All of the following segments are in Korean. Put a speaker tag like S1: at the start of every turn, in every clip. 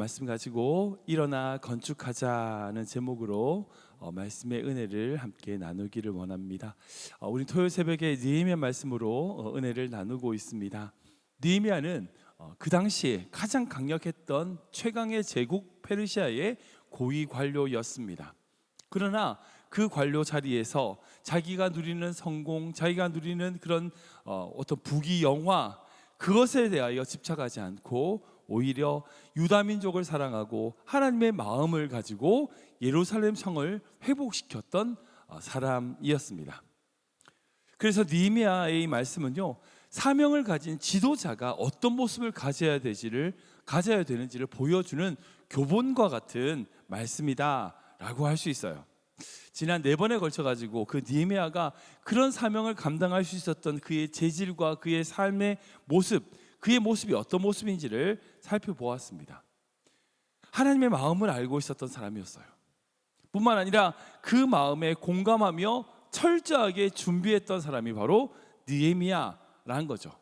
S1: 말씀 가지고 일어나 건축하자는 제목으로 말씀의 은혜를 함께 나누기를 원합니다. 우리 토요일 새벽에 느헤미야 말씀으로 은혜를 나누고 있습니다. 느헤미야는 그 당시에 가장 강력했던 최강의 제국 페르시아의 고위 관료였습니다. 그러나 그 관료 자리에서 자기가 누리는 성공, 자기가 누리는 그런 어떤 부귀영화, 그것에 대하여 집착하지 않고 오히려 유다 민족을 사랑하고 하나님의 마음을 가지고 예루살렘 성을 회복시켰던 사람이었습니다. 그래서 느헤미야의 말씀은요, 사명을 가진 지도자가 어떤 모습을 가져야 되는지를 보여주는 교본과 같은 말씀이다라고 할 수 있어요. 지난 4번에 걸쳐 가지고 그 느헤미야가 그런 사명을 감당할 수 있었던 그의 재질과 그의 삶의 모습, 그의 모습이 어떤 모습인지를 살펴보았습니다. 하나님의 마음을 알고 있었던 사람이었어요. 뿐만 아니라 그 마음에 공감하며 철저하게 준비했던 사람이 바로 느헤미야라는 거죠.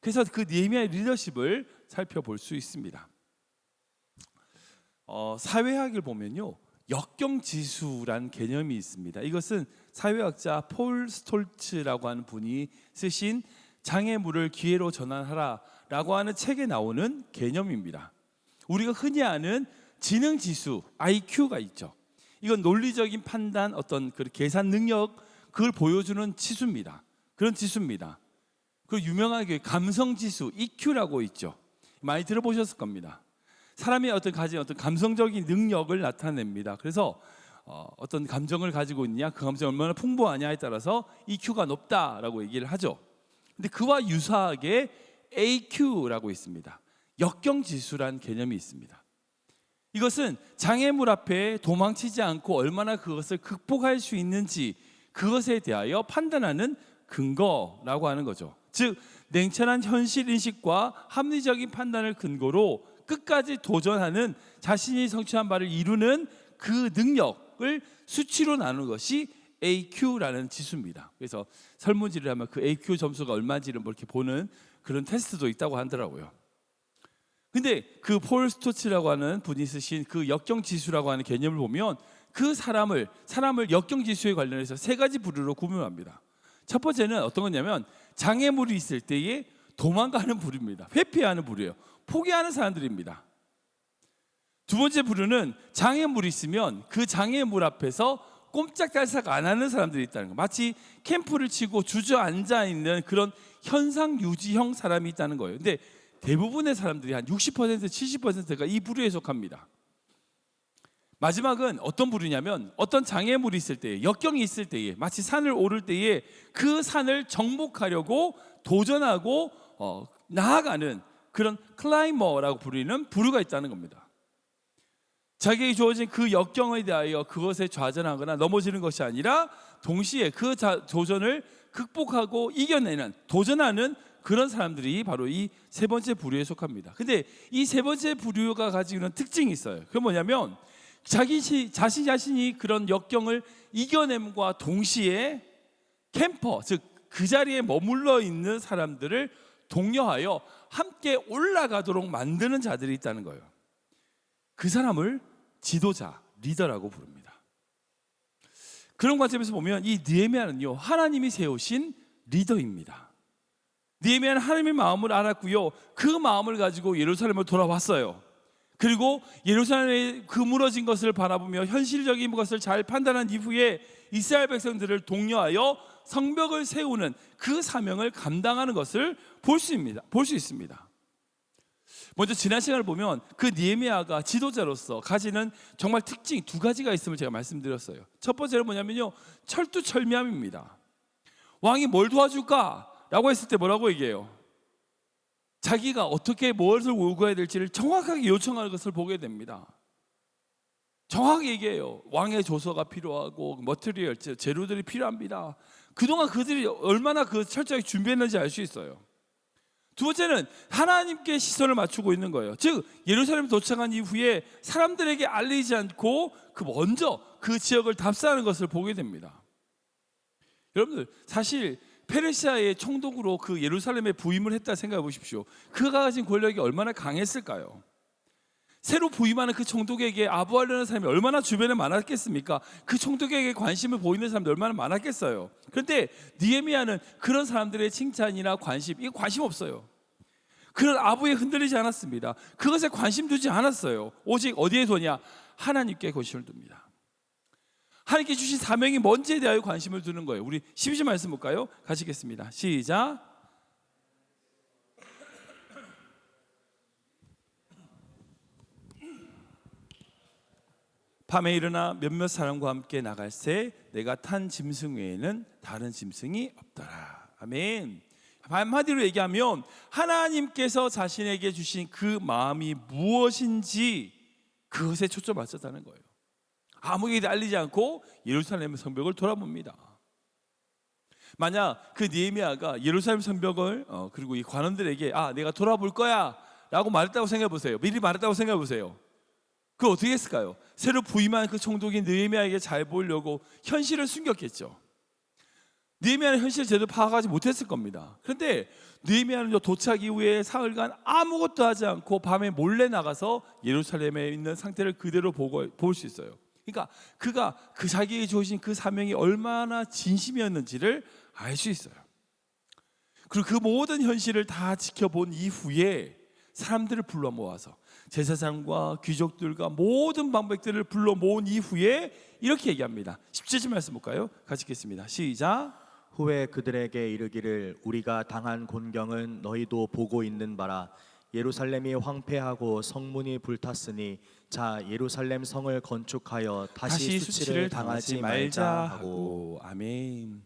S1: 그래서 그 느헤미야의 리더십을 살펴볼 수 있습니다. 사회학을 보면요, 역경지수란 개념이 있습니다. 이것은 사회학자 폴 스톨츠라고 하는 분이 쓰신 장애물을 기회로 전환하라라고 하는 책에 나오는 개념입니다. 우리가 흔히 아는 지능지수 IQ가 있죠. 이건 논리적인 판단, 어떤 그 계산 능력, 그걸 보여주는 지수입니다. 그런 지수입니다. 그 유명하게 감성지수 EQ라고 있죠. 많이 들어보셨을 겁니다. 사람이 가진 어떤 감성적인 능력을 나타냅니다. 그래서 어떤 감정을 가지고 있냐, 그 감정이 얼마나 풍부하냐에 따라서 EQ가 높다라고 얘기를 하죠. 근데 그와 유사하게 AQ라고 있습니다. 역경지수란 개념이 있습니다. 이것은 장애물 앞에 도망치지 않고 얼마나 그것을 극복할 수 있는지, 그것에 대하여 판단하는 근거라고 하는 거죠. 즉, 냉철한 현실 인식과 합리적인 판단을 근거로 끝까지 도전하는, 자신이 성취한 바를 이루는 그 능력을 수치로 나누는 것이 AQ라는 지수입니다. 그래서 설문지를 하면 그 AQ 점수가 얼마인지를 이렇게 보는 그런 테스트도 있다고 하더라고요. 근데 그 폴 스토츠라고 하는 분이 쓰신 그 역경지수라고 하는 개념을 보면 그 사람을 역경지수에 관련해서 3가지 부류로 구분합니다. 첫 번째는 어떤 거냐면 장애물이 있을 때에 도망가는 부류입니다. 회피하는 부류예요. 포기하는 사람들입니다. 두 번째 부류는 장애물이 있으면 그 장애물 앞에서 꼼짝달싹 안 하는 사람들이 있다는 거. 마치 캠프를 치고 주저앉아 있는 그런 현상 유지형 사람이 있다는 거예요. 근데 대부분의 사람들이 한 60%, 70%가 이 부류에 속합니다. 마지막은 어떤 부류냐면 어떤 장애물이 있을 때에, 역경이 있을 때에, 마치 산을 오를 때에 그 산을 정복하려고 도전하고 나아가는 그런 클라이머라고 부르는 부류가 있다는 겁니다. 자기에게 주어진 그 역경에 대하여 그것에 좌절하거나 넘어지는 것이 아니라 동시에 그 도전을 극복하고 이겨내는, 도전하는 그런 사람들이 바로 이 3번째 부류에 속합니다. 근데 이 3번째 부류가 가지고 있는 특징이 있어요. 그게 뭐냐면 자신이 그런 역경을 이겨냄과 동시에 캠퍼, 즉 그 자리에 머물러 있는 사람들을 독려하여 함께 올라가도록 만드는 자들이 있다는 거예요. 그 사람을 지도자, 리더라고 부릅니다. 그런 관점에서 보면 이 느헤미야는요, 하나님이 세우신 리더입니다. 느헤미야는 하나님의 마음을 알았고요, 그 마음을 가지고 예루살렘을 돌아왔어요. 그리고 예루살렘의 그 무너진 것을 바라보며 현실적인 것을 잘 판단한 이후에 이스라엘 백성들을 독려하여 성벽을 세우는 그 사명을 감당하는 것을 볼 수 있습니다. 먼저 지난 시간을 보면 그 느헤미야가 지도자로서 가지는 정말 특징 2가지가 있음을 제가 말씀드렸어요. 첫 번째는 뭐냐면요, 철두철미함입니다. 왕이 뭘 도와줄까? 라고 했을 때 뭐라고 얘기해요? 자기가 어떻게 무엇을 요구해야 될지를 정확하게 요청하는 것을 보게 됩니다. 정확하게 얘기해요. 왕의 조서가 필요하고 머티리얼, 재료들이 필요합니다. 그동안 그들이 얼마나 철저하게 준비했는지 알 수 있어요. 두 번째는 하나님께 시선을 맞추고 있는 거예요. 즉 예루살렘 도착한 이후에 사람들에게 알리지 않고 먼저 그 지역을 답사하는 것을 보게 됩니다. 여러분들, 사실 페르시아의 총독으로 그 예루살렘에 부임을 했다 생각해 보십시오. 그가 가진 권력이 얼마나 강했을까요? 새로 부임하는 그 총독에게 아부하려는 사람이 얼마나 주변에 많았겠습니까? 그 총독에게 관심을 보이는 사람들 얼마나 많았겠어요. 그런데 느헤미야는 그런 사람들의 칭찬이나 관심, 이거 관심 없어요. 그런 아부에 흔들리지 않았습니다. 그것에 관심 두지 않았어요. 오직 어디에 두냐? 하나님께 관심을 둡니다. 하나님께 주신 사명이 뭔지에 대하여 관심을 두는 거예요. 우리 12절 말씀 볼까요? 같이 읽겠습니다. 시작. 밤에 일어나 몇몇 사람과 함께 나갈새 내가 탄 짐승 외에는 다른 짐승이 없더라. 아멘. 한마디로 얘기하면 하나님께서 자신에게 주신 그 마음이 무엇인지 그것에 초점을 맞췄다는 거예요. 아무에게도 알리지 않고 예루살렘 성벽을 돌아봅니다. 만약 그 느헤미야가 예루살렘 성벽을 그리고 이 관원들에게 내가 돌아볼 거야 라고 말했다고 생각해 보세요. 미리 말했다고 생각해 보세요. 그걸 어떻게 했을까요? 새로 부임한 그 총독인 느헤미야에게 잘 보이려고 현실을 숨겼겠죠. 느헤미야는 현실을 제대로 파악하지 못했을 겁니다. 그런데 느헤미야는 도착 이후에 사흘간 아무것도 하지 않고 밤에 몰래 나가서 예루살렘에 있는 상태를 그대로 볼 수 있어요. 그러니까 그가 자기에게 주어진 그 사명이 얼마나 진심이었는지를 알 수 있어요. 그리고 그 모든 현실을 다 지켜본 이후에 사람들을 불러 모아서 제사장과 귀족들과 모든 방백들을 불러 모은 이후에 이렇게 얘기합니다. 17절 말씀 볼까요? 같이 읽겠습니다. 시작.
S2: 후에 그들에게 이르기를 우리가 당한 곤경은 너희도 보고 있는 바라. 예루살렘이 황폐하고 성문이 불탔으니 자 예루살렘 성을 건축하여 다시 수치를 당하지 말자 하고.
S1: 아멘.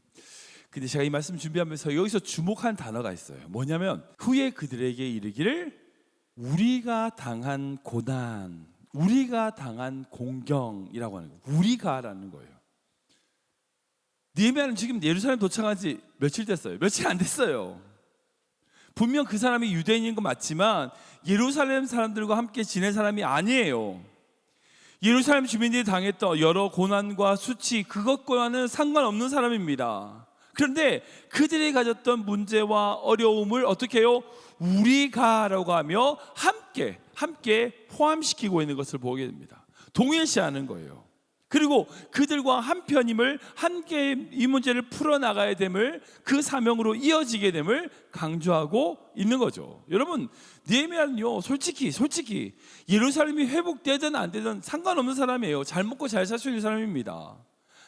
S1: 근데 제가 이 말씀 준비하면서 여기서 주목한 단어가 있어요. 뭐냐면 후에 그들에게 이르기를 우리가 당한 고난, 우리가 당한 공경이라고 하는 거예요. 우리가라는 거예요. 느헤미야는 지금 예루살렘 도착한 지 며칠 됐어요? 며칠 안 됐어요. 분명 그 사람이 유대인인 건 맞지만 예루살렘 사람들과 함께 지낸 사람이 아니에요. 예루살렘 주민들이 당했던 여러 고난과 수치, 그것과는 상관없는 사람입니다. 그런데 그들이 가졌던 문제와 어려움을 어떻게 해요? 우리가라고 하며 함께 포함시키고 있는 것을 보게 됩니다. 동일시하는 거예요. 그리고 그들과 한편임을, 함께 이 문제를 풀어나가야 됨을, 그 사명으로 이어지게 됨을 강조하고 있는 거죠. 여러분, 느헤미야는요 솔직히 예루살렘이 회복되든 안 되든 상관없는 사람이에요. 잘 먹고 잘 살 수 있는 사람입니다.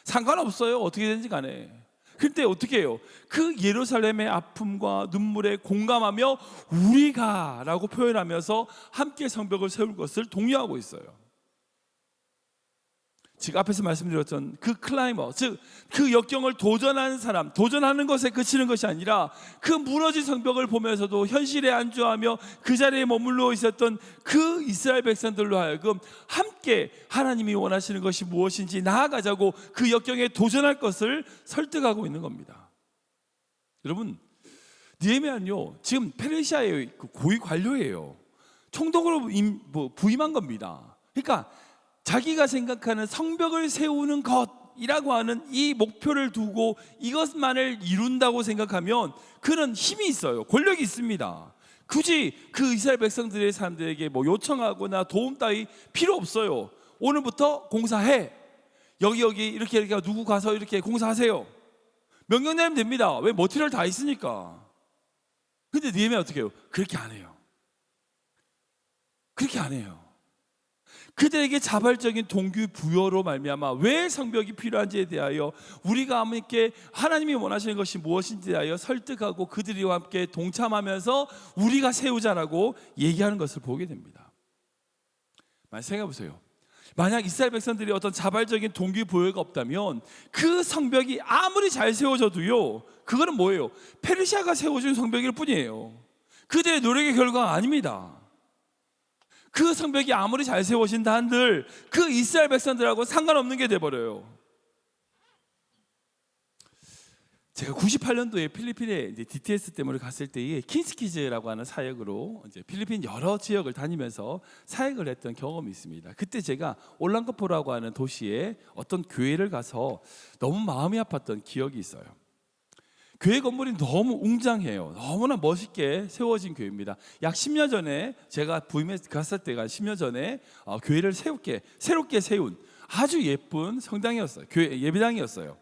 S1: 상관없어요. 어떻게 되는지 간에. 그때 어떻게 해요? 그 예루살렘의 아픔과 눈물에 공감하며 우리가 라고 표현하면서 함께 성벽을 세울 것을 독려하고 있어요. 지금 앞에서 말씀드렸던 그 클라이머, 즉 그 역경을 도전하는 사람, 도전하는 것에 그치는 것이 아니라 그 무너진 성벽을 보면서도 현실에 안주하며 그 자리에 머물러 있었던 그 이스라엘 백성들로 하여금 함께 하나님이 원하시는 것이 무엇인지 나아가자고 그 역경에 도전할 것을 설득하고 있는 겁니다. 여러분, 느헤미야는요 지금 페르시아의 고위 관료예요. 총독으로 부임한 겁니다. 그러니까 자기가 생각하는 성벽을 세우는 것이라고 하는 이 목표를 두고 이것만을 이룬다고 생각하면 그는 힘이 있어요. 권력이 있습니다. 굳이 그 이스라엘 백성들의 사람들에게 요청하거나 도움 따위 필요 없어요. 오늘부터 공사해. 여기 이렇게 누구 가서 이렇게 공사하세요. 명령 내리면 됩니다. 왜 머티리얼 다 있으니까. 근데 느헤미야 어떻게 해요? 그렇게 안 해요. 그들에게 자발적인 동기부여로 말미암아 왜 성벽이 필요한지에 대하여 우리가 함께 하나님이 원하시는 것이 무엇인지에 대하여 설득하고 그들과 함께 동참하면서 우리가 세우자라고 얘기하는 것을 보게 됩니다. 생각해 보세요. 만약 이스라엘 백성들이 어떤 자발적인 동기부여가 없다면 그 성벽이 아무리 잘 세워져도요 그거는 뭐예요? 페르시아가 세워준 성벽일 뿐이에요. 그들의 노력의 결과가 아닙니다. 그 성벽이 아무리 잘 세워진다 한들 그 이스라엘 백성들하고 상관없는 게 돼버려요. 제가 98년도에 필리핀에 DTS 때문에 갔을 때에 킨스키즈라고 하는 사역으로 필리핀 여러 지역을 다니면서 사역을 했던 경험이 있습니다. 그때 제가 올랑코포라고 하는 도시에 어떤 교회를 가서 너무 마음이 아팠던 기억이 있어요. 교회 건물이 너무 웅장해요. 너무나 멋있게 세워진 교회입니다. 약 10년 전에 제가 부임에 갔을 때가 10년 전에 교회를 새롭게 세운 아주 예쁜 성당이었어요. 교회 예배당이었어요.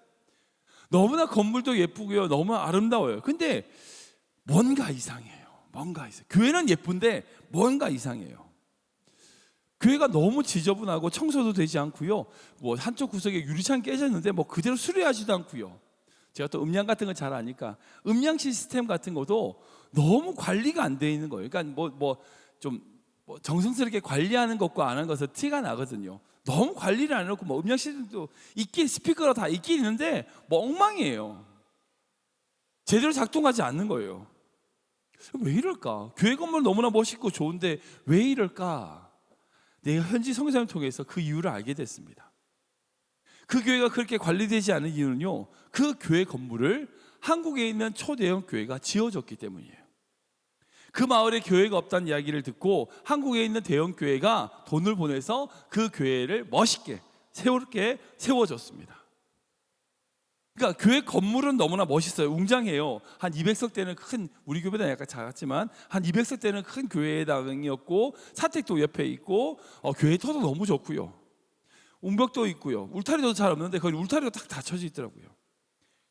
S1: 너무나 건물도 예쁘고요, 너무 아름다워요. 근데 뭔가 이상해요. 교회는 예쁜데 뭔가 이상해요. 교회가 너무 지저분하고 청소도 되지 않고요. 뭐 한쪽 구석에 유리창 깨졌는데 뭐 그대로 수리하지도 않고요. 제가 또 음량 같은 걸 잘 아니까 음량 시스템 같은 것도 너무 관리가 안 돼 있는 거예요. 그러니까 좀 정성스럽게 관리하는 것과 안 하는 것은 티가 나거든요. 너무 관리를 안 해놓고 뭐 음량 시스템도 스피커가 다 있긴 있는데 엉망이에요. 제대로 작동하지 않는 거예요. 왜 이럴까? 교회 건물 너무나 멋있고 좋은데 왜 이럴까? 내가 현지 성장을 통해서 그 이유를 알게 됐습니다. 그 교회가 그렇게 관리되지 않은 이유는요, 그 교회 건물을 한국에 있는 초대형 교회가 지어줬기 때문이에요. 그 마을에 교회가 없다는 이야기를 듣고 한국에 있는 대형 교회가 돈을 보내서 그 교회를 멋있게 새롭게 세워줬습니다. 그러니까 교회 건물은 너무나 멋있어요. 웅장해요. 한 200석대는 큰, 우리 교회보다 약간 작았지만 한 200석대는 큰 교회당이었고, 사택도 옆에 있고, 교회 터도 너무 좋고요, 웅벽도 있고요, 울타리도 잘 없는데 거기 울타리가 딱 닫혀져 있더라고요.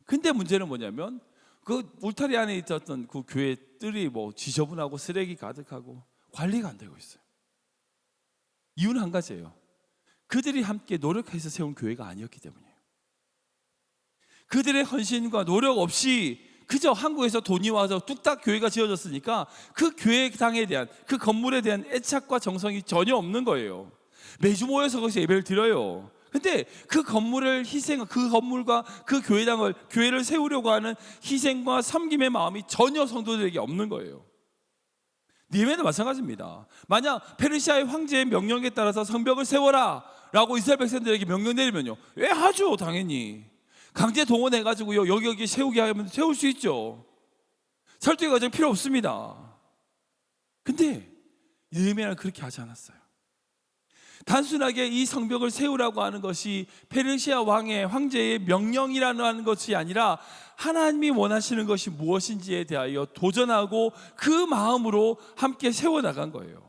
S1: 근데 문제는 뭐냐면 그 울타리 안에 있었던 그 교회 뜰이 지저분하고 쓰레기 가득하고 관리가 안 되고 있어요. 이유는 한 가지예요. 그들이 함께 노력해서 세운 교회가 아니었기 때문이에요. 그들의 헌신과 노력 없이 그저 한국에서 돈이 와서 뚝딱 교회가 지어졌으니까 그 교회당에 대한, 그 건물에 대한 애착과 정성이 전혀 없는 거예요. 매주 모여서 거기서 예배를 드려요. 근데 그 건물을 그 건물과 그 교회를 세우려고 하는 희생과 섬김의 마음이 전혀 성도들에게 없는 거예요. 니에미야도 마찬가지입니다. 만약 페르시아의 황제의 명령에 따라서 성벽을 세워라 라고 이스라엘 백성들에게 명령 내리면요, 왜 하죠? 당연히 강제 동원해가지고요, 여기 세우게 하면 세울 수 있죠. 설득의 과정 필요 없습니다. 근데 니에미야는 그렇게 하지 않았어요. 단순하게 이 성벽을 세우라고 하는 것이 페르시아 황제의 명령이라는 것이 아니라 하나님이 원하시는 것이 무엇인지에 대하여 도전하고 그 마음으로 함께 세워나간 거예요.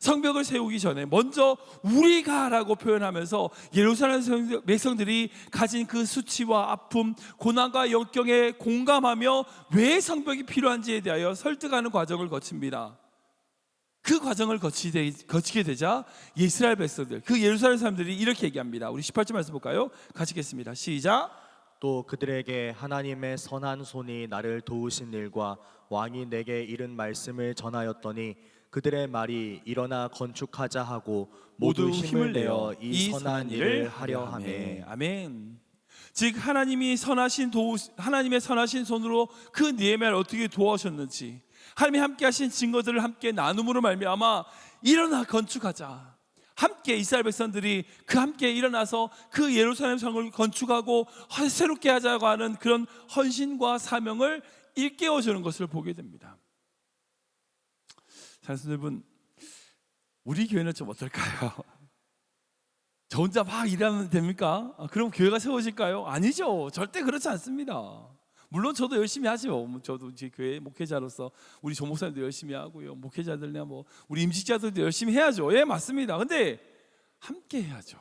S1: 성벽을 세우기 전에 먼저 우리가라고 표현하면서 예루살렘 백성들이 가진 그 수치와 아픔, 고난과 역경에 공감하며 왜 성벽이 필요한지에 대하여 설득하는 과정을 거칩니다. 그 과정을 거치게 되자 이스라엘 백성들, 그 예루살렘 사람들이 이렇게 얘기합니다. 우리 18절 말씀 볼까요? 같이 읽겠습니다. 시작.
S2: 또 그들에게 하나님의 선한 손이 나를 도우신 일과 왕이 내게 이른 말씀을 전하였더니 그들의 말이 일어나 건축하자 하고 모두 힘을 내어 이 선한 일을 하려 하매.
S1: 아멘. 즉 하나님의 선하신 손으로 그 니에미야를 어떻게 도와주셨는지, 하나님이 함께 하신 증거들을 함께 나눔으로 말미암아 일어나 건축하자. 함께 이스라엘 백성들이 함께 일어나서 그 예루살렘 성을 건축하고 새롭게 하자고 하는 그런 헌신과 사명을 일깨워 주는 것을 보게 됩니다. 사랑하는 여러분, 우리 교회는 좀 어떨까요? 저 혼자 막 일하면 됩니까? 그럼 교회가 세워질까요? 아니죠. 절대 그렇지 않습니다. 물론 저도 열심히 하죠. 저도 이제 교회 목회자로서 우리 조목사님도 열심히 하고요, 목회자들이나 우리 임직자들도 열심히 해야죠. 예, 맞습니다. 근데 함께 해야죠.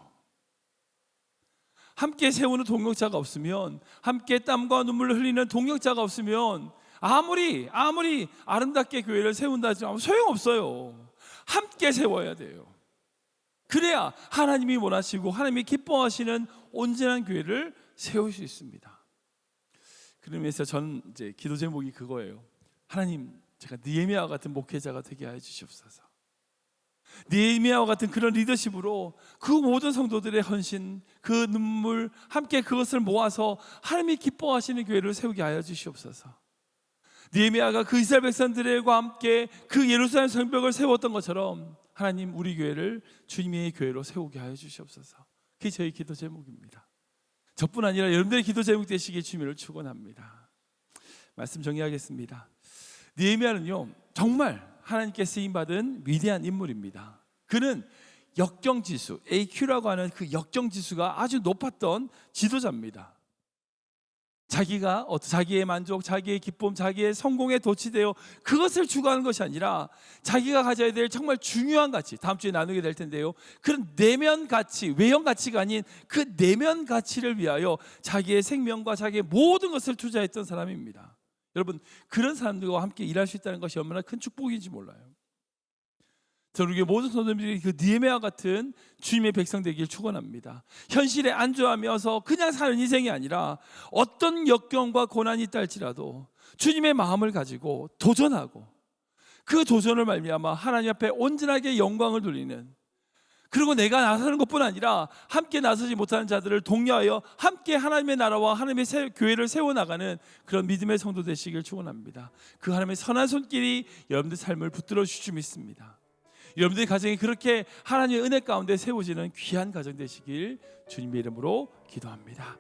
S1: 함께 세우는 동역자가 없으면, 함께 땀과 눈물을 흘리는 동역자가 없으면 아무리 아름답게 교회를 세운다 하지만 소용없어요. 함께 세워야 돼요. 그래야 하나님이 원하시고 하나님이 기뻐하시는 온전한 교회를 세울 수 있습니다. 그러면서 저는 이제 기도 제목이 그거예요. 하나님, 제가 니에미야와 같은 목회자가 되게 하여 주시옵소서. 니에미야와 같은 그런 리더십으로 그 모든 성도들의 헌신, 그 눈물, 함께 그것을 모아서 하나님이 기뻐하시는 교회를 세우게 하여 주시옵소서. 니에미야가 그 이스라엘 백성들과 함께 그 예루살렘 성벽을 세웠던 것처럼 하나님, 우리 교회를 주님의 교회로 세우게 하여 주시옵소서. 그게 저희 기도 제목입니다. 저뿐 아니라 여러분들의 기도 제목 되시기에 주님을 축원합니다. 말씀 정리하겠습니다. 느헤미야는요, 정말 하나님께 쓰임받은 위대한 인물입니다. 그는 역경지수, AQ라고 하는 그 역경지수가 아주 높았던 지도자입니다. 자기가 자기의 만족, 자기의 기쁨, 자기의 성공에 도취되어 그것을 추구하는 것이 아니라 자기가 가져야 될 정말 중요한 가치, 다음 주에 나누게 될 텐데요, 그런 내면 가치, 외형 가치가 아닌 그 내면 가치를 위하여 자기의 생명과 자기의 모든 것을 투자했던 사람입니다. 여러분, 그런 사람들과 함께 일할 수 있다는 것이 얼마나 큰 축복인지 몰라요. 저는 우리 모든 성도님들이 그 느헤미야 같은 주님의 백성 되길 축원합니다. 현실에 안주하면서 그냥 사는 인생이 아니라 어떤 역경과 고난이 있다 할지라도 주님의 마음을 가지고 도전하고 그 도전을 말미암아 하나님 앞에 온전하게 영광을 돌리는, 그리고 내가 나서는 것뿐 아니라 함께 나서지 못하는 자들을 독려하여 함께 하나님의 나라와 하나님의 교회를 세워나가는 그런 믿음의 성도 되시길 축원합니다. 그 하나님의 선한 손길이 여러분들 삶을 붙들어 주실 줄 믿습니다. 여러분들의 가정이 그렇게 하나님의 은혜 가운데 세워지는 귀한 가정 되시길 주님의 이름으로 기도합니다.